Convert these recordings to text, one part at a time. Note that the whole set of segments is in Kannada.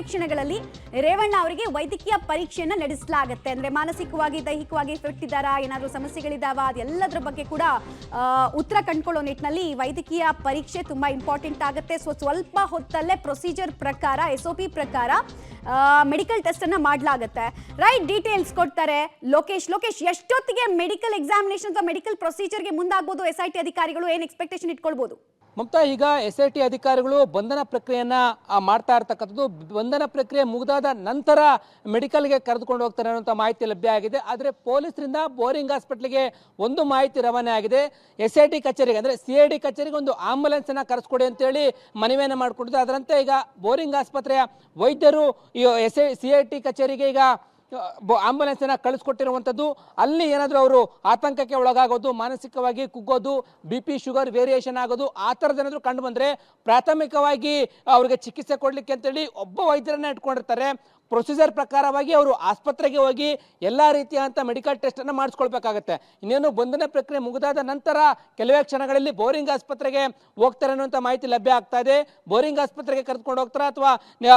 ಕ್ಷಣಗಳಲ್ಲಿ ರೇವಣ್ಣ ಅವರಿಗೆ ವೈದ್ಯಕೀಯ ಪರೀಕ್ಷೆಯನ್ನು ನಡೆಸಲಾಗುತ್ತೆ. ಅಂದ್ರೆ ಮಾನಸಿಕವಾಗಿ ದೈಹಿಕವಾಗಿ ಫಿಟ್ ಇದ್ದಾರಾ, ಏನಾದರೂ ಸಮಸ್ಯೆಗಳಿದಾವ, ಅದೆಲ್ಲದರ ಬಗ್ಗೆ ಕೂಡ ಉತ್ತರ ಕಂಡುಕೊಳ್ಳೋ ನಿಟ್ಟಿನಲ್ಲಿ ವೈದ್ಯಕೀಯ ಪರೀಕ್ಷೆ ತುಂಬಾ ಇಂಪಾರ್ಟೆಂಟ್ ಆಗುತ್ತೆ. ಸ್ವಲ್ಪ ಹೊತ್ತಲ್ಲೇ ಪ್ರೊಸೀಜರ್ ಪ್ರಕಾರ SOP ಪ್ರಕಾರ ಮೆಡಿಕಲ್ ಟೆಸ್ಟ್ ಅನ್ನ ಮಾಡಲಾಗುತ್ತೆ. ರೈಟ್ ಡೀಟೇಲ್ಸ್ ಕೊಡ್ತಾರೆ ಲೋಕೇಶ್. ಎಷ್ಟೊತ್ತಿಗೆ ಮೆಡಿಕಲ್ ಎಕ್ಸಾಮಿನೇಷನ್ ಅಥವಾ ಮೆಡಿಕಲ್ ಪ್ರೊಸೀಜರ್ಗೆ ಮುಂದಾಗಬಹುದು SIT ಅಧಿಕಾರಿಗಳು, ಏನು ಎಕ್ಸ್ಪೆಕ್ಟೇಷನ್ ಇಟ್ಕೊಳ್ಬಹುದು? ಮಮತಾ, ಈಗ SIT ಅಧಿಕಾರಿಗಳು ಬಂಧನ ಪ್ರಕ್ರಿಯೆಯನ್ನ ಮಾಡ್ತಾ ಇರ್ತಕ್ಕಂಥದ್ದು. ಬಂಧನ ಪ್ರಕ್ರಿಯೆ ಮುಗಿದಾದ ನಂತರ ಮೆಡಿಕಲ್ಗೆ ಕರೆದುಕೊಂಡು ಹೋಗ್ತಾರೆ ಅನ್ನುವಂಥ ಮಾಹಿತಿ ಲಭ್ಯ ಆಗಿದೆ. ಆದರೆ ಪೊಲೀಸರಿಂದ ಬೋರಿಂಗ್ ಹಾಸ್ಪಿಟ್ಲಿಗೆ ಒಂದು ಮಾಹಿತಿ ರವಾನೆ ಆಗಿದೆ. SIT ಕಚೇರಿಗೆ ಅಂದರೆ CID ಕಚೇರಿಗೆ ಒಂದು ಆಂಬುಲೆನ್ಸ್ ಅನ್ನ ಕರೆಸ್ಕೊಡಿ ಅಂತೇಳಿ ಮನವಿಯನ್ನು ಮಾಡಿಕೊಂಡಿದ್ದು. ಅದರಂತೆ ಈಗ ಬೋರಿಂಗ್ ಆಸ್ಪತ್ರೆಯ ವೈದ್ಯರು CIT ಕಚೇರಿಗೆ ಈಗ ಆಂಬುಲೆನ್ಸ್ ಅನ್ನ ಕಳಿಸ್ಕೊಟ್ಟಿರುವಂಥದ್ದು. ಅಲ್ಲಿ ಏನಾದರೂ ಅವರು ಆತಂಕಕ್ಕೆ ಒಳಗಾಗೋದು, ಮಾನಸಿಕವಾಗಿ ಕುಗ್ಗೋದು, BP ಶುಗರ್ ವೇರಿಯೇಷನ್ ಆಗೋದು, ಆ ಥರದ್ದು ಏನಾದರೂ ಕಂಡು ಬಂದರೆ ಪ್ರಾಥಮಿಕವಾಗಿ ಅವರಿಗೆ ಚಿಕಿತ್ಸೆ ಕೊಡಲಿಕ್ಕೆ ಅಂತೇಳಿ ಒಬ್ಬ ವೈದ್ಯರನ್ನ ಇಟ್ಕೊಂಡಿರ್ತಾರೆ. ಪ್ರೊಸೀಜರ್ ಪ್ರಕಾರವಾಗಿ ಅವರು ಆಸ್ಪತ್ರೆಗೆ ಹೋಗಿ ಎಲ್ಲ ರೀತಿಯಾದಂಥ ಮೆಡಿಕಲ್ ಟೆಸ್ಟನ್ನು ಮಾಡಿಸ್ಕೊಳ್ಬೇಕಾಗತ್ತೆ. ಇನ್ನೇನು ಬಂಧನ ಪ್ರಕ್ರಿಯೆ ಮುಗಿದಾದ ನಂತರ ಕೆಲವೇ ಕ್ಷಣಗಳಲ್ಲಿ ಬೋರಿಂಗ್ ಆಸ್ಪತ್ರೆಗೆ ಹೋಗ್ತಾರೆ ಅನ್ನುವಂಥ ಮಾಹಿತಿ ಲಭ್ಯ ಆಗ್ತಾ ಇದೆ. ಬೋರಿಂಗ್ ಆಸ್ಪತ್ರೆಗೆ ಕರೆದುಕೊಂಡು ಹೋಗ್ತಾರೆ ಅಥವಾ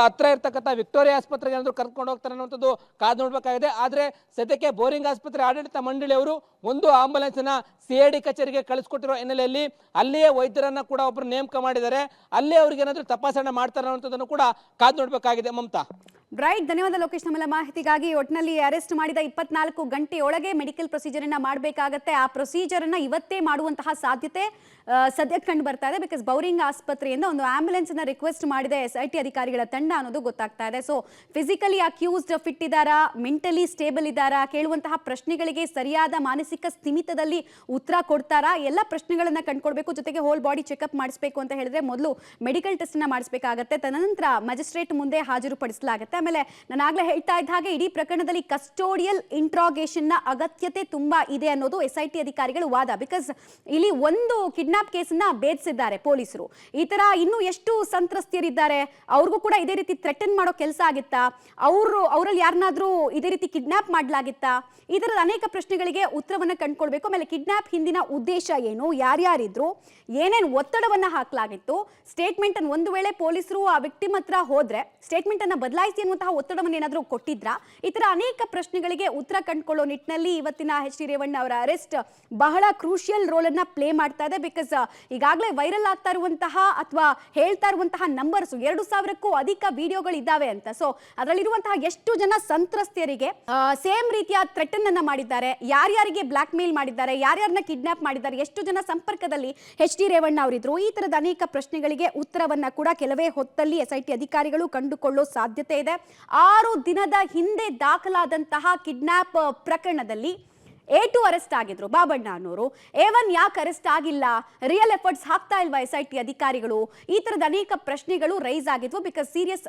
ಹತ್ರ ಇರ್ತಕ್ಕಂಥ ವಿಕ್ಟೋರಿಯಾ ಆಸ್ಪತ್ರೆಗೆ ಏನಾದರೂ ಕರೆದುಕೊಂಡು ಹೋಗ್ತಾರೆ ಅನ್ನುವಂಥದ್ದು ಕಾದು ನೋಡಬೇಕಾಗಿದೆ. ಆದರೆ ಸದ್ಯಕ್ಕೆ ಬೋರಿಂಗ್ ಆಸ್ಪತ್ರೆ ಆಡಳಿತ ಮಂಡಳಿಯವರು ಒಂದು ಆಂಬುಲೆನ್ಸನ್ನು CID ಕಚೇರಿಗೆ ಕಳಿಸ್ಕೊಟ್ಟಿರೋ ಹಿನ್ನೆಲೆಯಲ್ಲಿ ಅಲ್ಲಿಯೇ ವೈದ್ಯರನ್ನ ಕೂಡ ಒಬ್ಬರು ನೇಮಕ ಮಾಡಿದ್ದಾರೆ. ಅಲ್ಲೇ ಅವ್ರಿಗೆ ಏನಾದರೂ ತಪಾಸಣೆ ಮಾಡ್ತಾರೆ ಅನ್ನೋಂಥದ್ದನ್ನು ಕೂಡ ಕಾದು ನೋಡಬೇಕಾಗಿದೆ. ಮಮತಾ, ರೈಟ್, ಧನ್ಯವಾದ ಲೋಕೇಶ್ ನಮ್ಮೆಲ್ಲ ಮಾಹಿತಿಗಾಗಿ. ಒಟ್ಟಿನಲ್ಲಿ ಅರೆಸ್ಟ್ ಮಾಡಿದ 24 ಗಂಟೆಯೊಳಗೆ ಮೆಡಿಕಲ್ ಪ್ರೊಸೀಜರ್ ಅನ್ನ ಮಾಡಬೇಕಾಗತ್ತೆ. ಆ ಪ್ರೊಸೀಜರ್ ಅನ್ನ ಇವತ್ತೇ ಮಾಡುವಂತಹ ಸಾಧ್ಯತೆ ಸದ್ಯಕ್ಕೆ ಕಂಡು ಬರ್ತಾ ಇದೆ. ಬಿಕಾಸ್ ಬೌರಿಂಗ್ ಆಸ್ಪತ್ರೆಯಿಂದ ಒಂದು ಆಂಬ್ಯುಲೆನ್ಸ್ ಅನ್ನ ರಿಕ್ವೆಸ್ಟ್ ಮಾಡಿದೆ SIT ಅಧಿಕಾರಿಗಳ ತಂಡ ಅನ್ನೋದು ಗೊತ್ತಾಗ್ತಾ ಇದೆ. ಸೊ ಫಿಸಿಕಲಿ ಅಕ್ಯೂಸ್ಡ್ ಫಿಟ್ ಇದ್ದಾರಾ, ಮೆಂಟಲಿ ಸ್ಟೇಬಲ್ ಇದ್ದಾರಾ, ಕೇಳುವಂತಹ ಪ್ರಶ್ನೆಗಳಿಗೆ ಸರಿಯಾದ ಮಾನಸಿಕ ಸ್ಥಿಮಿತದಲ್ಲಿ ಉತ್ತರ ಕೊಡ್ತಾರಾ, ಎಲ್ಲ ಪ್ರಶ್ನೆಗಳನ್ನ ಕಂಡುಕೊಳ್ಬೇಕು. ಜೊತೆಗೆ ಹೋಲ್ ಬಾಡಿ ಚೆಕ್ಅಪ್ ಮಾಡಿಸಬೇಕು ಅಂತ ಹೇಳಿದ್ರೆ ಮೊದಲು ಮೆಡಿಕಲ್ ಟೆಸ್ಟ್ ಅನ್ನ ಮಾಡಿಸಬೇಕಾಗತ್ತೆ. ತದನಂತರ ಮ್ಯಾಜಿಸ್ಟ್ರೇಟ್ ಮುಂದೆ ಹಾಜರುಪಡಿಸಲಾಗುತ್ತೆ. ಆಮೇಲೆ ನಾನು ಆಗ್ಲೇ ಹೇಳ್ತಾ ಇದ್ದ ಹಾಗೆ ಇಡೀ ಪ್ರಕರಣದಲ್ಲಿ ಕಸ್ಟೋಡಿಯಲ್ ಇಂಟ್ರಾಗೇಷನ್ ನ ಅಗತ್ಯತೆ ತುಂಬಾ ಇದೆ ಅನ್ನೋದು SIT ಅಧಿಕಾರಿಗಳ ವಾದ. ಬಿಕಾಸ್ ಇಲ್ಲಿ ಒಂದು ಕಿಡ್ನಾಪ್ ಕೇಸನ್ನ ಭೇದಿಸಿದ್ದಾರೆ ಪೊಲೀಸರು. ಈ ತರ ಇನ್ನೂ ಎಷ್ಟು ಸಂತ್ರಸ್ತಿಯರಿದ್ದಾರೆ, ಅವ್ರಿಗೂ ಕೂಡ ಇದೇ ರೀತಿ ಥ್ರೆಟನ್ ಮಾಡೋ ಕೆಲಸ ಆಗಿತ್ತಾ, ಅವರಲ್ಲಿ ಯಾರನ್ನಾದ್ರೂ ಇದೇ ರೀತಿ ಕಿಡ್ನಾಪ್ ಮಾಡಲಾಗಿತ್ತಾ, ಈ ತರದ ಅನೇಕ ಪ್ರಶ್ನೆಗಳಿಗೆ ಉತ್ತರವನ್ನ ಕಂಡುಕೊಳ್ಬೇಕು. ಆಮೇಲೆ ಕಿಡ್ನಾಪ್ ಹಿಂದಿನ ಉದ್ದೇಶ ಏನು, ಯಾರ್ಯಾರಿದ್ರು, ಏನೇನು ಒತ್ತಡವನ್ನ ಹಾಕಲಾಗಿತ್ತು, ಸ್ಟೇಟ್ಮೆಂಟ್ ಅನ್ನು ಒಂದು ವೇಳೆ ಪೊಲೀಸರು ಆ ವಿಕ್ಟಿಮ್ ಹತ್ರ ಹೋದ್ರೆ ಸ್ಟೇಟ್ಮೆಂಟ್ ಅನ್ನ ಬದಲಾಯಿಸಿ ಅನ್ನುವಂತಹ ಒತ್ತಡವನ್ನು ಏನಾದರೂ ಕೊಟ್ಟಿದ್ರಾ, ಈ ತರ ಅನೇಕ ಪ್ರಶ್ನೆಗಳಿಗೆ ಉತ್ತರ ಕಂಡುಕೊಳ್ಳೋ ನಿಟ್ಟಿನಲ್ಲಿ ಇವತ್ತಿನ HD ರೇವಣ್ಣ ಅವರ ಅರೆಸ್ಟ್ ಬಹಳ ಕ್ರೂಷಿಯಲ್ ರೋಲ್ ಅನ್ನ ಪ್ಲೇ ಮಾಡ್ತಾ ಇದೆ. ಬಿಕಾಸ್ ಈಗಾಗಲೇ ವೈರಲ್ ಆಗ್ತಾ ಇರುವಂತಹ ಅಥವಾ ಹೇಳ್ತಾ ಇರುವಂತಹ ನಂಬರ್ಸ್ 2000ಕ್ಕೂ ಅಧಿಕ ವಿಡಿಯೋಗಳು ಇದ್ದಾವೆ ಅಂತ. ಸೊ ಅದರಲ್ಲಿರುವಂತಹ ಎಷ್ಟು ಜನ ಸಂತ್ರಸ್ತೆಯರಿಗೆ ಸೇಮ್ ರೀತಿಯ ಥ್ರೆಟ್ ಅನ್ನ ಮಾಡಿದ್ದಾರೆ, ಯಾರ್ಯಾರಿಗೆ ಬ್ಲಾಕ್ ಮೇಲ್ ಮಾಡಿದ್ದಾರೆ, ಯಾರ್ಯಾರನ್ನ ಕಿಡ್ನಾಪ್ ಮಾಡಿದ್ದಾರೆ, ಎಷ್ಟು ಜನ ಸಂಪರ್ಕದಲ್ಲಿ HD ರೇವಣ್ಣ ಅವರಿದ್ರು, ಈ ತರದ ಅನೇಕ ಪ್ರಶ್ನೆಗಳಿಗೆ ಉತ್ತರವನ್ನ ಕೂಡ ಕೆಲವೇ ಹೊತ್ತಲ್ಲಿ SIT ಅಧಿಕಾರಿಗಳು ಕಂಡುಕೊಳ್ಳೋ ಸಾಧ್ಯತೆ ಇದೆ. 6 ದಿನದ ಹಿಂದೆ ದಾಖಲಾದಂತಹ ಕಿಡ್ನಾಪ್ ಪ್ರಕರಣದಲ್ಲಿ A2 ಅರೆಸ್ಟ್ ಆಗಿದ್ರು ಬಾಬಣ್ಣ ಅನ್ನೋರು. A1 ಯಾಕೆ ಅರೆಸ್ಟ್ ಆಗಿಲ್ಲ, ರಿಯಲ್ ಎಫರ್ಟ್ಸ್ ಹಾಕ್ತಾ ಇಲ್ವಾ SIT ಅಧಿಕಾರಿಗಳು, ಈ ತರದ ಅನೇಕ ಪ್ರಶ್ನೆಗಳು ರೈಸ್ ಆಗಿದ್ವು. ಬಿಕಾಸ್ ಸೀರಿಯಸ್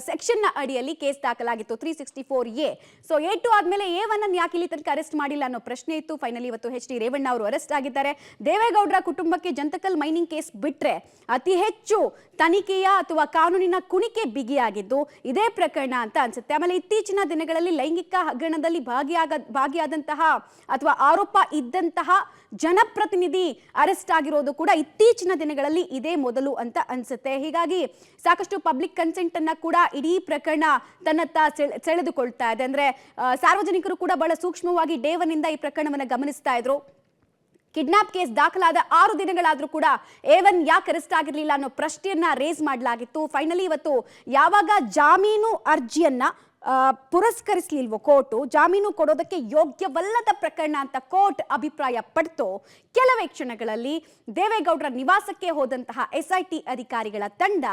ಸೆಕ್ಷನ್ ನ ಅಡಿಯಲ್ಲಿ ಕೇಸ್ ದಾಖಲಾಗಿತ್ತು 364A. ಸೊ A2 ಆದ್ಮೇಲೆ A1 ಅನ್ನು ಯಾಕೆ ಇಲ್ಲಿ ತನಕ ಅರೆಸ್ಟ್ ಮಾಡಿಲ್ಲ ಅನ್ನೋ ಪ್ರಶ್ನೆ ಇತ್ತು. ಫೈನಲಿ ಇವತ್ತು HD ರೇವಣ್ಣ ಅವರು ಅರೆಸ್ಟ್ ಆಗಿದ್ದಾರೆ. ದೇವೇಗೌಡರ ಕುಟುಂಬಕ್ಕೆ ಜಂತಕಲ್ ಮೈನಿಂಗ್ ಕೇಸ್ ಬಿಟ್ರೆ ಅತಿ ಹೆಚ್ಚು ತನಿಖೆಯ ಅಥವಾ ಕಾನೂನಿನ ಕುಣಿಕೆ ಬಿಗಿಯಾಗಿದ್ದು ಇದೇ ಪ್ರಕರಣ ಅಂತ ಅನ್ಸುತ್ತೆ. ಆಮೇಲೆ ಇತ್ತೀಚಿನ ದಿನಗಳಲ್ಲಿ ಲೈಂಗಿಕ ಹಗರಣದಲ್ಲಿ ಭಾಗಿಯಾದಂತಹ ಅಥವಾ ಆರೋಪ ಇದ್ದಂತಹ ಜನಪ್ರತಿನಿಧಿ ಅರೆಸ್ಟ್ ಆಗಿರೋದು ಕೂಡ ಇತ್ತೀಚಿನ ದಿನಗಳಲ್ಲಿ ಇದೇ ಮೊದಲು ಅಂತ ಅನ್ಸುತ್ತೆ. ಹೀಗಾಗಿ ಸಾಕಷ್ಟು ಪಬ್ಲಿಕ್ ಕನ್ಸೆಂಟ್ ಅನ್ನ ಕೂಡ ಇಡೀ ಪ್ರಕರಣ ತನ್ನತ್ತ ಸೆಳೆದುಕೊಳ್ತಾ ಇದೆ. ಅಂದ್ರೆ ಸಾರ್ವಜನಿಕರು ಕೂಡ ಬಹಳ ಸೂಕ್ಷ್ಮವಾಗಿ ಡೇ 1 ಇಂದ ಈ ಪ್ರಕರಣವನ್ನ ಗಮನಿಸ್ತಾ ಇದ್ರು. ಕಿಡ್ನಾಪ್ ಕೇಸ್ ದಾಖಲಾದ 6 ದಿನಗಳಾದ್ರೂ ಕೂಡ A1 ಯಾಕೆ ಅರೆಸ್ಟ್ ಆಗಿರಲಿಲ್ಲ ಅನ್ನೋ ಪ್ರಶ್ನೆಯನ್ನ ರೇಸ್ ಮಾಡಲಾಗಿತ್ತು. ಫೈನಲಿ ಇವತ್ತು ಯಾವಾಗ ಜಾಮೀನು ಅರ್ಜಿಯನ್ನ ಪುರಸ್ಕರಿಸಲಿಲ್ವೋ ಕೋರ್ಟು, ಜಾಮೀನು ಕೊಡೋದಕ್ಕೆ ಯೋಗ್ಯವಲ್ಲದ ಪ್ರಕರಣ ಅಂತ ಕೋರ್ಟ್ ಅಭಿಪ್ರಾಯ ಪಡ್ತು, ಕೆಲವೇ ಕ್ಷಣಗಳಲ್ಲಿ ದೇವೇಗೌಡರ ನಿವಾಸಕ್ಕೆ ಹೋದಂತಹ SIT ಅಧಿಕಾರಿಗಳ ತಂಡ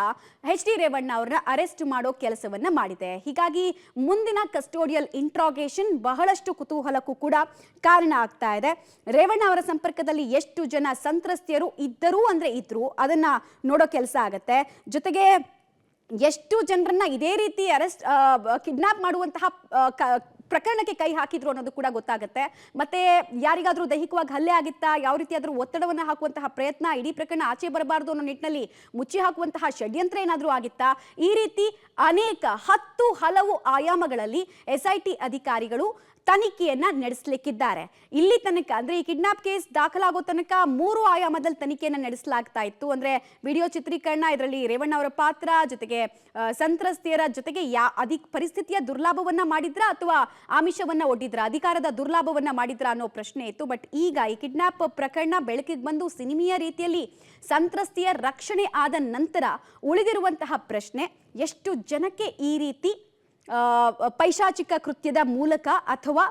HD ರೇವಣ್ಣ ಅವರನ್ನ ಅರೆಸ್ಟ್ ಮಾಡೋ ಕೆಲಸವನ್ನ ಮಾಡಿದೆ. ಹೀಗಾಗಿ ಮುಂದಿನ ಕಸ್ಟೋಡಿಯಲ್ ಇಂಟ್ರಾಗೇಷನ್ ಬಹಳಷ್ಟು ಕುತೂಹಲಕ್ಕೂ ಕೂಡ ಕಾರಣ ಆಗ್ತಾ ಇದೆ. ರೇವಣ್ಣ ಅವರ ಸಂಪರ್ಕದಲ್ಲಿ ಎಷ್ಟು ಜನ ಸಂತ್ರಸ್ತೆಯರು ಇದ್ದರು ಅಂದ್ರೆ ಇದ್ರು, ಅದನ್ನ ನೋಡೋ ಕೆಲಸ ಆಗತ್ತೆ. ಜೊತೆಗೆ ಎಷ್ಟು ಜನರನ್ನ ಇದೇ ರೀತಿ ಅರೆಸ್ಟ್ ಕಿಡ್ನಾಪ್ ಮಾಡುವಂತಹ ಪ್ರಕರಣಕ್ಕೆ ಕೈ ಹಾಕಿದ್ರು ಅನ್ನೋದು ಕೂಡ ಗೊತ್ತಾಗುತ್ತೆ. ಮತ್ತೆ ಯಾರಿಗಾದ್ರೂ ದೈಹಿಕವಾಗಿ ಹಲ್ಲೆ ಆಗಿತ್ತಾ, ಯಾವ ರೀತಿಯಾದ್ರೂ ಒತ್ತಡವನ್ನ ಹಾಕುವಂತಹ ಪ್ರಯತ್ನ, ಇಡೀ ಪ್ರಕರಣ ಆಚೆ ಬರಬಾರದು ಅನ್ನೋ ನಿಟ್ಟಿನಲ್ಲಿ ಮುಚ್ಚಿ ಹಾಕುವಂತಹ ಷಡ್ಯಂತ್ರ ಏನಾದ್ರೂ ಆಗಿತ್ತಾ, ಈ ರೀತಿ ಅನೇಕ 10 ಹಲವು ಆಯಾಮಗಳಲ್ಲಿ SIT ಅಧಿಕಾರಿಗಳು ತನಿಖೆಯನ್ನ ನಡೆಸಲಿಕ್ಕಿದ್ದಾರೆ. ಇಲ್ಲಿ ತನಕ ಅಂದ್ರೆ ಈ ಕಿಡ್ನಾಪ್ ಕೇಸ್ ದಾಖಲಾಗೋ ತನಕ 3 ಆಯಾಮದಲ್ಲಿ ತನಿಖೆಯನ್ನ ನಡೆಸಲಾಗ್ತಾ ಇತ್ತು. ಅಂದ್ರೆ ವಿಡಿಯೋ ಚಿತ್ರೀಕರಣ, ಇದರಲ್ಲಿ ರೇವಣ್ಣ ಅವರ ಪಾತ್ರ, ಜೊತೆಗೆ ಸಂತ್ರಸ್ತೆಯರ ಜೊತೆಗೆ ಪರಿಸ್ಥಿತಿಯ ದುರ್ಲಾಭವನ್ನ ಮಾಡಿದ್ರ ಅಥವಾ ಆಮಿಷವನ್ನ ಒಡ್ಡಿದ್ರ, ಅಧಿಕಾರದ ದುರ್ಲಾಭವನ್ನ ಮಾಡಿದ್ರ ಅನ್ನೋ ಪ್ರಶ್ನೆ ಇತ್ತು. ಬಟ್ ಈಗ ಈ ಕಿಡ್ನಾಪ್ ಪ್ರಕರಣ ಬೆಳಕಿಗೆ ಬಂದು ಸಿನಿಮೀಯ ರೀತಿಯಲ್ಲಿ ಸಂತ್ರಸ್ತೆಯ ರಕ್ಷಣೆ ಆದ ನಂತರ ಉಳಿದಿರುವಂತಹ ಪ್ರಶ್ನೆ, ಎಷ್ಟು ಜನಕ್ಕೆ ಈ ರೀತಿ ಪೈಶಾಚಿಕ ಕೃತ್ಯದ ಮೂಲಕ ಅಥವಾ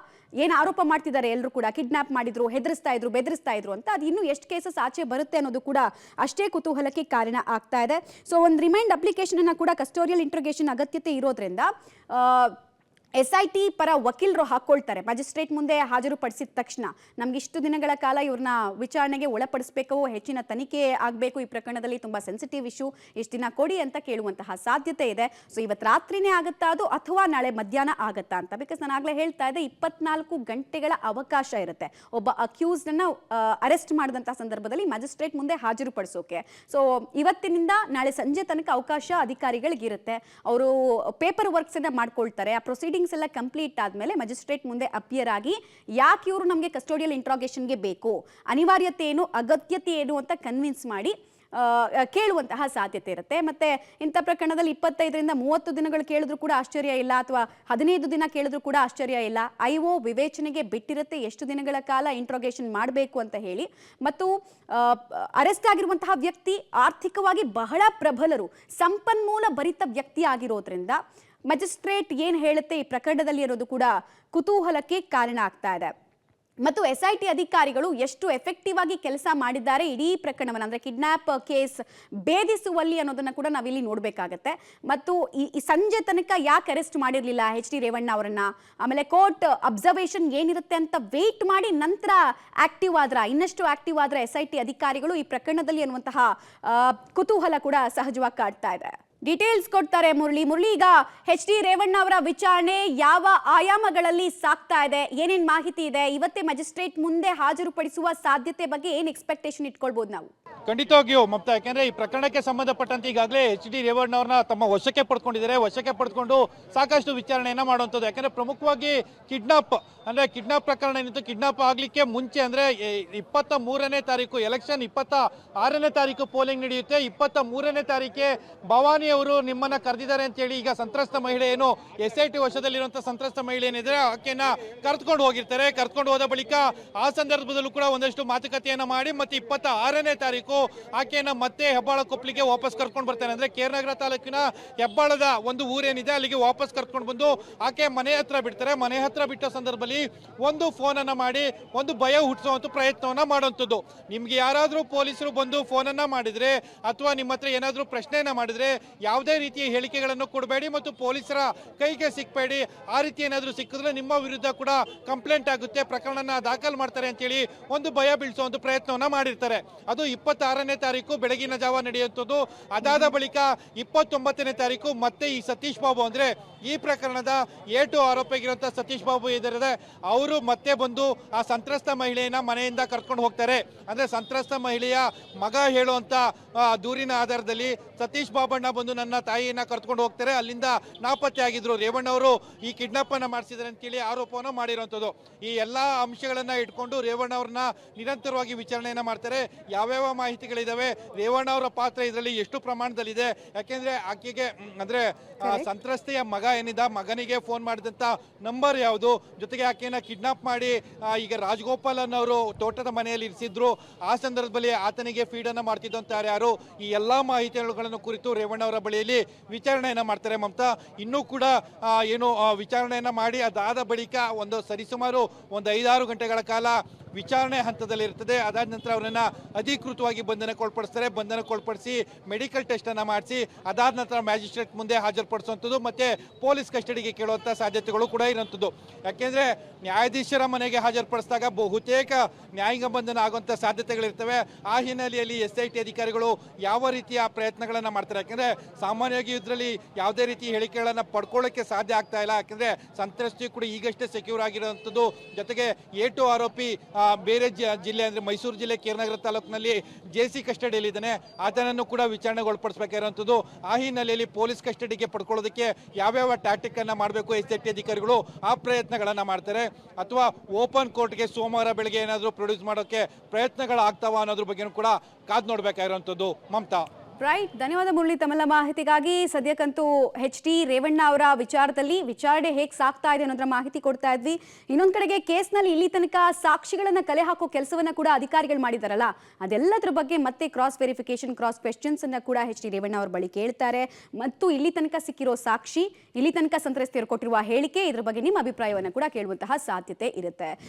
ಏನು ಆರೋಪ ಮಾಡ್ತಿದ್ದಾರೆ ಎಲ್ಲರೂ ಕೂಡ, ಕಿಡ್ನಾಪ್ ಮಾಡಿದ್ರು, ಹೆದರಿಸ್ತಾ ಇದ್ರು, ಬೆದರಿಸ್ತಾ ಇದ್ರು ಅಂತ, ಅದು ಇನ್ನೂ ಎಷ್ಟು ಕೇಸಸ್ ಆಚೆ ಬರುತ್ತೆ ಅನ್ನೋದು ಕೂಡ ಅಷ್ಟೇ ಕುತೂಹಲಕ್ಕೆ ಕಾರಣ ಆಗ್ತಾ ಇದೆ. ಸೊ ಒಂದು ರಿಮೈಂಡ್ ಅಪ್ಲಿಕೇಶನ್ ಅನ್ನ ಕೂಡ ಕಸ್ಟೋರಿಯಲ್ ಇಂಟ್ರೋಗೇಷನ್ ಅಗತ್ಯತೆ ಇರೋದ್ರಿಂದ SIT ಪರ ವಕೀಲರು ಹಾಕೊಳ್ತಾರೆ. ಮ್ಯಾಜಿಸ್ಟ್ರೇಟ್ ಮುಂದೆ ಹಾಜರುಪಡಿಸಿದ ತಕ್ಷಣ ನಮ್ಗೆ ಇಷ್ಟು ದಿನಗಳ ಕಾಲ ಇವ್ರನ್ನ ವಿಚಾರಣೆಗೆ ಒಳಪಡಿಸಬೇಕು, ಹೆಚ್ಚಿನ ತನಿಖೆ ಆಗಬೇಕು, ಈ ಪ್ರಕರಣದಲ್ಲಿ ತುಂಬಾ ಸೆನ್ಸಿಟಿವ್ ಇಶ್ಯೂ, ಇಷ್ಟು ದಿನ ಕೊಡಿ ಅಂತ ಕೇಳುವಂತಹ ಸಾಧ್ಯತೆ ಇದೆ. ಸೊ ಇವತ್ತು ರಾತ್ರಿನೇ ಆಗುತ್ತಾ ಅದು ಅಥವಾ ನಾಳೆ ಮಧ್ಯಾಹ್ನ ಆಗತ್ತಾ ಅಂತ, ಬಿಕಾಸ್ ನಾನು ಆಗ್ಲೇ ಹೇಳ್ತಾ ಇದ್ದೆ 24 ಗಂಟೆಗಳ ಅವಕಾಶ ಇರುತ್ತೆ ಒಬ್ಬ ಅಕ್ಯೂಸ್ಡ್ ಅನ್ನ ಅರೆಸ್ಟ್ ಮಾಡಿದಂತಹ ಸಂದರ್ಭದಲ್ಲಿ ಮ್ಯಾಜಿಸ್ಟ್ರೇಟ್ ಮುಂದೆ ಹಾಜರುಪಡಿಸೋಕೆ. ಸೊ ಇವತ್ತಿನಿಂದ ನಾಳೆ ಸಂಜೆ ತನಕ ಅವಕಾಶ ಅಧಿಕಾರಿಗಳಿಗಿರುತ್ತೆ. ಅವರು ಪೇಪರ್ ವರ್ಕ್ಸ್ ಅನ್ನ ಮಾಡ್ಕೊಳ್ತಾರೆ. ಆ ಪ್ರೊಸೀಡಿಂಗ್ ಎಲ್ಲ ಕಂಪ್ಲೀಟ್ ಆದ್ಮೇಲೆ ಮ್ಯಾಜಿಸ್ಟ್ರೇಟ್ ಮುಂದೆ ಅಪಿಯರ್ ಆಗಿ ಯಾಕೆ ಇವರು ನಮಗೆ ಕಸ್ಟೋಡಿಯಲ್ ಇಂಟ್ರಾಗೇಷನ್ಗೆ ಬೇಕು, ಅನಿವಾರ್ಯತೆ ಏನು, ಅಗತ್ಯತೆ ಏನು ಅಂತ ಕನ್ವಿನ್ಸ್ ಮಾಡಿ ಕೇಳುವಂತಹ ಸಾಧ್ಯತೆ ಇರುತ್ತೆ. ಮತ್ತೆ ಇಂಥ ಪ್ರಕರಣದಲ್ಲಿ 25ರಿಂದ 30 ದಿನಗಳು ಕೇಳಿದ್ರು ಕೂಡ ಆಶ್ಚರ್ಯ ಇಲ್ಲ, ಅಥವಾ 15 ದಿನ ಕೇಳಿದ್ರು ಕೂಡ ಆಶ್ಚರ್ಯ ಇಲ್ಲ. IO ವಿವೇಚನೆಗೆ ಬಿಟ್ಟಿರುತ್ತೆ ಎಷ್ಟು ದಿನಗಳ ಕಾಲ ಇಂಟ್ರೋಗೇಷನ್ ಮಾಡಬೇಕು ಅಂತ ಹೇಳಿ. ಮತ್ತು ಅರೆಸ್ಟ್ ಆಗಿರುವಂತಹ ವ್ಯಕ್ತಿ ಆರ್ಥಿಕವಾಗಿ ಬಹಳ ಪ್ರಬಲರು, ಸಂಪನ್ಮೂಲ ಭರಿತ ವ್ಯಕ್ತಿ ಆಗಿರೋದ್ರಿಂದ ಮ್ಯಾಜಿಸ್ಟ್ರೇಟ್ ಏನು ಹೇಳುತ್ತೆ ಈ ಪ್ರಕರಣದಲ್ಲಿ ಇರೋದು ಕೂಡ ಕುತೂಹಲಕ್ಕೆ ಕಾರಣ ಆಗ್ತಾ ಇದೆ. ಮತ್ತು SIT ಅಧಿಕಾರಿಗಳು ಎಷ್ಟು ಎಫೆಕ್ಟಿವ್ ಆಗಿ ಕೆಲಸ ಮಾಡಿದ್ದಾರೆ ಇಡೀ ಪ್ರಕರಣವನ್ನು, ಅಂದ್ರೆ ಕಿಡ್ನಾಪ್ ಕೇಸ್ ಭೇದಿಸುವಲ್ಲಿ ಅನ್ನೋದನ್ನ ಕೂಡ ನಾವಿಲ್ಲಿ ನೋಡಬೇಕಾಗತ್ತೆ. ಮತ್ತು ಈ ಸಂಜೆ ತನಕ ಯಾಕೆ ಅರೆಸ್ಟ್ ಮಾಡಿರಲಿಲ್ಲ HD ರೇವಣ್ಣ ಅವರನ್ನ, ಆಮೇಲೆ ಕೋರ್ಟ್ ಅಬ್ಸರ್ವೇಷನ್ ಏನಿರುತ್ತೆ ಅಂತ ವೇಟ್ ಮಾಡಿ ನಂತರ ಆಕ್ಟಿವ್ ಆದ್ರ, ಇನ್ನಷ್ಟು ಆಕ್ಟಿವ್ ಆದ್ರೆ SIT ಅಧಿಕಾರಿಗಳು ಈ ಪ್ರಕರಣದಲ್ಲಿ ಅನ್ನುವಂತಹ ಕುತೂಹಲ ಕೂಡ ಸಹಜವಾಗಿ ಕಾಡ್ತಾ ಇದೆ. ಡೀಟೇಲ್ಸ್ ಕೊಡ್ತಾರೆ ಮುರಳಿ. ಈಗ HD ರೇವಣ್ಣ ಅವರ ವಿಚಾರಣೆ ಯಾವ ಆಯಾಮಗಳಲ್ಲಿ ಸಾಕ್ತಾ ಇದೆ, ಏನೇನ್ ಮಾಹಿತಿ ಇದೆ, ಇವತ್ತೇ ಮ್ಯಾಜಿಸ್ಟ್ರೇಟ್ ಮುಂದೆ ಹಾಜರುಪಡಿಸುವ ಸಾಧ್ಯತೆ ಬಗ್ಗೆ ಏನ್ ಎಕ್ಸ್ಪೆಕ್ಟೇಷನ್ ಇಟ್ಕೊಳ್ಬಹುದು ನಾವು? ಖಂಡಿತವಾಗಿಯೂ ಮಮತಾ, ಯಾಕೆಂದ್ರೆ ಈ ಪ್ರಕರಣಕ್ಕೆ ಸಂಬಂಧಪಟ್ಟಂತೆ ಈಗಾಗಲೇ HD ರೇವಣ್ಣ ಅವ್ರನ್ನ ತಮ್ಮ ವಶಕ್ಕೆ ಪಡ್ಕೊಂಡಿದ್ದಾರೆ. ವಶಕ್ಕೆ ಪಡ್ಕೊಂಡು ಸಾಕಷ್ಟು ವಿಚಾರಣೆಯನ್ನ ಮಾಡುವಂಥದ್ದು. ಯಾಕಂದ್ರೆ ಪ್ರಮುಖವಾಗಿ ಕಿಡ್ನಾಪ್ ಪ್ರಕರಣ ಏನಿತ್ತು, ಕಿಡ್ನಾಪ್ ಆಗ್ಲಿಕ್ಕೆ ಮುಂಚೆ ಅಂದ್ರೆ 23ನೇ ತಾರೀಕು ಎಲೆಕ್ಷನ್, 26ನೇ ತಾರೀಕು ಪೋಲಿಂಗ್ ನಡೆಯುತ್ತೆ. 23ನೇ ತಾರೀಕೆ ಭವಾನಿ ಅವರು ನಿಮ್ಮನ್ನ ಕರೆದಿದ್ದಾರೆ ಅಂತ ಹೇಳಿ ಈಗ ಸಂತ್ರಸ್ತ ಮಹಿಳೆ ಏನು SIT ವಶದಲ್ಲಿರುವಂತಹ ಸಂತ್ರಸ್ತ ಮಹಿಳೆ ಏನಿದ್ರೆ ಆಕೆಯನ್ನ ಕರೆದುಕೊಂಡು ಹೋಗಿರ್ತಾರೆ. ಕರೆದುಕೊಂಡು ಹೋದ ಬಳಿಕ ಆ ಸಂದರ್ಭದಲ್ಲೂ ಕೂಡ ಒಂದಷ್ಟು ಮಾತುಕತೆಯನ್ನ ಮಾಡಿ ಮತ್ತೆ 26ನೇ ತಾರೀಕು ಆಕೆಯನ್ನ ಮತ್ತೆ ಹೆಬ್ಬಾಳ ಕೊಪ್ಪಲಿಗೆ ವಾಪಸ್ ಕರ್ಕೊಂಡು ಬರ್ತಾರೆ. ಅಂದ್ರೆ ಕೇರನಗರ ತಾಲೂಕಿನ ಹೆಬ್ಬಾಳದ ಒಂದು ಊರೇನಿದೆ ಅಲ್ಲಿಗೆ ವಾಪಸ್ ಕರ್ಕೊಂಡು ಬಂದು ಆಕೆ ಮನೆ ಹತ್ರ ಬಿಡ್ತಾರೆ. ಮನೆ ಹತ್ರ ಬಿಟ್ಟ ಸಂದರ್ಭದಲ್ಲಿ ಒಂದು ಫೋನ್ ಅನ್ನ ಮಾಡಿ ಒಂದು ಭಯ ಹುಟ್ಟಿಸುವಂತ ಪ್ರಯತ್ನವನ್ನ ಮಾಡುವಂಥದ್ದು. ನಿಮ್ಗೆ ಯಾರಾದ್ರೂ ಪೊಲೀಸರು ಬಂದು ಫೋನ್ ಅನ್ನ ಮಾಡಿದ್ರೆ ಅಥವಾ ನಿಮ್ಮ ಹತ್ರ ಏನಾದ್ರೂ ಪ್ರಶ್ನೆಯನ್ನ ಮಾಡಿದ್ರೆ ಯಾವುದೇ ರೀತಿಯ ಹೇಳಿಕೆಗಳನ್ನು ಕೊಡಬೇಡಿ ಮತ್ತು ಪೊಲೀಸರ ಕೈಗೆ ಸಿಕ್ಕಬೇಡಿ. ಆ ರೀತಿ ಏನಾದ್ರೂ ಸಿಕ್ಕಿದ್ರೆ ನಿಮ್ಮ ವಿರುದ್ಧ ಕೂಡ ಕಂಪ್ಲೇಂಟ್ ಆಗುತ್ತೆ, ಪ್ರಕರಣನ ದಾಖಲು ಮಾಡ್ತಾರೆ ಅಂತ ಹೇಳಿ ಒಂದು ಭಯ ಬೀಳಿಸುವಂತ ಪ್ರಯತ್ನವನ್ನ ಮಾಡಿರ್ತಾರೆ. ಅದು 26ನೇ ತಾರೀಕು ಬೆಳಗಿನ ಜಾವ ನಡೆಯುವಂಥದ್ದು. ಅದಾದ ಬಳಿಕ 29ನೇ ತಾರೀಕು ಮತ್ತೆ ಈ ಸತೀಶ್ ಬಾಬು ಅಂದ್ರೆ ಈ ಪ್ರಕರಣದ A2 ಆರೋಪಿಯಾಗಿರುವಂತಹ ಸತೀಶ್ ಬಾಬು ಇದ್ದಾರೆ, ಅವರು ಮತ್ತೆ ಬಂದು ಆ ಸಂತ್ರಸ್ತ ಮಹಿಳೆಯನ್ನ ಮನೆಯಿಂದ ಕರ್ಕೊಂಡು ಹೋಗ್ತಾರೆ. ಅಂದ್ರೆ ಸಂತ್ರಸ್ತ ಮಹಿಳೆಯ ಮಗ ಹೇಳುವಂತ ದೂರಿನ ಆಧಾರದಲ್ಲಿ ಸತೀಶ್ ಬಾಬಣ್ಣ ಬಂದು ನನ್ನ ತಾಯಿಯನ್ನ ಕರ್ಕೊಂಡು ಹೋಗ್ತಾರೆ. ಅಲ್ಲಿಂದ ನಾಪತ್ತೆ ಆಗಿದ್ರು ರೇವಣ್ಣ ಅವರು ಈ ಕಿಡ್ನಾಪ್ ಅನ್ನ ಮಾಡಿಸಿದ್ದಾರೆ ಅಂತ ಹೇಳಿ ಆರೋಪವನ್ನು ಮಾಡಿರುವಂಥದ್ದು. ಈ ಎಲ್ಲಾ ಅಂಶಗಳನ್ನ ಇಟ್ಕೊಂಡು ರೇವಣ್ಣ ಅವ್ರನ್ನ ನಿರಂತರವಾಗಿ ವಿಚಾರಣೆಯನ್ನ ಮಾಡ್ತಾರೆ. ಯಾವ್ಯಾವ ಮಾಹಿತಿಗಳಿದಾವೆ, ರೇವಣ್ಣ ಅವರ ಪಾತ್ರ ಇದರಲ್ಲಿ ಎಷ್ಟು ಪ್ರಮಾಣದಲ್ಲಿದೆ, ಯಾಕೆಂದ್ರೆ ಆಕೆಗೆ ಅಂದ್ರೆ ಸಂತ್ರಸ್ತೆಯ ಮಗ ಏನಿದೆ, ಮಗನಿಗೆ ಫೋನ್ ಮಾಡಿದಂತ ನಂಬರ್ ಯಾವುದು, ಜೊತೆಗೆ ಆಕೆಯನ್ನ ಕಿಡ್ನಾಪ್ ಮಾಡಿ ಈಗ ರಾಜಗೋಪಾಲ್ ಅನ್ನೋರು ತೋಟದ ಮನೆಯಲ್ಲಿ ಇರಿಸಿದ್ರು, ಆ ಸಂದರ್ಭದಲ್ಲಿ ಆತನಿಗೆ ಫೀಡ್ ಅನ್ನ ಮಾಡ್ತಿದ್ದಂತ ಯಾರು, ಈ ಎಲ್ಲಾ ಮಾಹಿತಿಗಳನ್ನು ಕುರಿತು ರೇವಣ್ಣ ಅವರ ಬಳಿಯಲ್ಲಿ ವಿಚಾರಣೆಯನ್ನ ಮಾಡ್ತಾರೆ. ಮಮತಾ, ಇನ್ನೂ ಕೂಡ ಏನು ವಿಚಾರಣೆಯನ್ನ ಮಾಡಿ ಅದಾದ ಬಳಿಕ ಒಂದು ಸರಿಸುಮಾರು ಒಂದು 5-6 ಗಂಟೆಗಳ ಕಾಲ ವಿಚಾರಣೆ ಹಂತದಲ್ಲಿ ಇರ್ತದೆ. ಅದಾದ ನಂತರ ಅವರನ್ನ ಅಧಿಕೃತವಾಗಿ ಬಂಧನಕ್ಕೊಳಪಡಿಸ್ತಾರೆ. ಬಂಧನಕ್ಕೊಳಪಡಿಸಿ ಮೆಡಿಕಲ್ ಟೆಸ್ಟ್ ಅನ್ನ ಮಾಡಿಸಿ ಅದಾದ ನಂತರ ಮ್ಯಾಜಿಸ್ಟ್ರೇಟ್ ಮುಂದೆ ಹಾಜರುಪಡಿಸುವಂಥದ್ದು ಮತ್ತೆ ಪೊಲೀಸ್ ಕಸ್ಟಡಿಗೆ ಕೇಳುವಂತ ಸಾಧ್ಯತೆಗಳು ಕೂಡ ಇರುವಂಥದ್ದು. ಯಾಕೆಂದ್ರೆ ನ್ಯಾಯಾಧೀಶರ ಮನೆಗೆ ಹಾಜರುಪಡಿಸಿದಾಗ ಬಹುತೇಕ ನ್ಯಾಯಾಂಗ ಬಂಧನ ಆಗುವಂತ ಸಾಧ್ಯತೆಗಳಿರ್ತವೆ. ಆ ಹಿನ್ನೆಲೆಯಲ್ಲಿ SIT ಅಧಿಕಾರಿಗಳು ಯಾವ ರೀತಿಯ ಪ್ರಯತ್ನಗಳನ್ನ ಮಾಡ್ತಾರೆ, ಯಾಕಂದ್ರೆ ಸಾಮಾನ್ಯವಾಗಿ ಇದರಲ್ಲಿ ಯಾವುದೇ ರೀತಿ ಹೇಳಿಕೆಗಳನ್ನ ಪಡ್ಕೊಳ್ಳೋಕೆ ಸಾಧ್ಯ ಆಗ್ತಾ ಇಲ್ಲ. ಯಾಕಂದ್ರೆ ಸಂತ್ರಸ್ತೆ ಕೂಡ ಈಗಷ್ಟೇ ಸೆಕ್ಯೂರ್ ಆಗಿರುವಂಥದ್ದು, ಜೊತೆಗೆ A2 ಆರೋಪಿ ಬೇರೆ ಜಿಲ್ಲೆ ಅಂದರೆ ಮೈಸೂರು ಜಿಲ್ಲೆ ಕೇರನಗರ ತಾಲೂಕಿನಲ್ಲಿ ಜೆ.ಸಿ ಕಸ್ಟಡಿಯಲ್ಲಿದ್ದಾನೆ, ಆತನನ್ನು ಕೂಡ ವಿಚಾರಣೆಗೆ ಒಳಪಡಿಸಬೇಕಾಗಿರುವಂಥದ್ದು. ಆ ಹಿನ್ನೆಲೆಯಲ್ಲಿ ಪೊಲೀಸ್ ಕಸ್ಟಡಿಗೆ ಪಡ್ಕೊಳ್ಳೋದಕ್ಕೆ ಯಾವ್ಯಾವ ಟ್ಯಾಕ್ಟಿಕ್ ಅನ್ನ ಮಾಡಬೇಕು SIT ಅಧಿಕಾರಿಗಳು ಆ ಪ್ರಯತ್ನಗಳನ್ನು ಮಾಡ್ತಾರೆ, ಅಥವಾ ಓಪನ್ ಕೋರ್ಟ್ಗೆ ಸೋಮವಾರ ಬೆಳಗ್ಗೆ ಏನಾದರೂ ಪ್ರೊಡ್ಯೂಸ್ ಮಾಡೋಕ್ಕೆ ಪ್ರಯತ್ನಗಳಾಗ್ತಾವ ಅನ್ನೋದ್ರ ಬಗ್ಗೆನೂ ಕೂಡ ಕಾದು ನೋಡಬೇಕಾಗಿರುವಂಥದ್ದು. ಮಮತಾ. ರೈಟ್, ಧನ್ಯವಾದ ಮುರಳಿ ತಮ್ಮೆಲ್ಲ ಮಾಹಿತಿಗಾಗಿ. ಸದ್ಯಕ್ಕಂತೂ HD ರೇವಣ್ಣ ಅವರ ವಿಚಾರದಲ್ಲಿ ವಿಚಾರಣೆ ಹೇಗೆ ಸಾಗ್ತಾ ಇದೆ ಅನ್ನೋದ್ರ ಮಾಹಿತಿ ಕೊಡ್ತಾ ಇದ್ವಿ. ಇನ್ನೊಂದ್ ಕಡೆಗೆ ಕೇಸ್ನಲ್ಲಿ ಇಲ್ಲಿ ತನಕ ಸಾಕ್ಷಿಗಳನ್ನ ಕಲೆ ಹಾಕೋ ಕೆಲಸವನ್ನ ಕೂಡ ಅಧಿಕಾರಿಗಳು ಮಾಡಿದಾರಲ್ಲ, ಅದೆಲ್ಲದ್ರ ಬಗ್ಗೆ ಮತ್ತೆ ಕ್ರಾಸ್ ವೆರಿಫಿಕೇಶನ್, ಕ್ರಾಸ್ ಕ್ವೆಶ್ಚನ್ಸ್ ಅನ್ನ ಕೂಡ HD ರೇವಣ್ಣ ಅವ್ರ ಬಳಿ ಕೇಳ್ತಾರೆ. ಮತ್ತು ಇಲ್ಲಿ ತನಕ ಸಿಕ್ಕಿರೋ ಸಾಕ್ಷಿ, ಇಲ್ಲಿ ತನಕ ಸಂತ್ರಸ್ತೆಯರು ಕೊಟ್ಟಿರುವ ಹೇಳಿಕೆ, ಇದ್ರ ಬಗ್ಗೆ ನಿಮ್ಮ ಅಭಿಪ್ರಾಯವನ್ನ ಕೂಡ ಕೇಳುವಂತಹ ಸಾಧ್ಯತೆ ಇರುತ್ತೆ.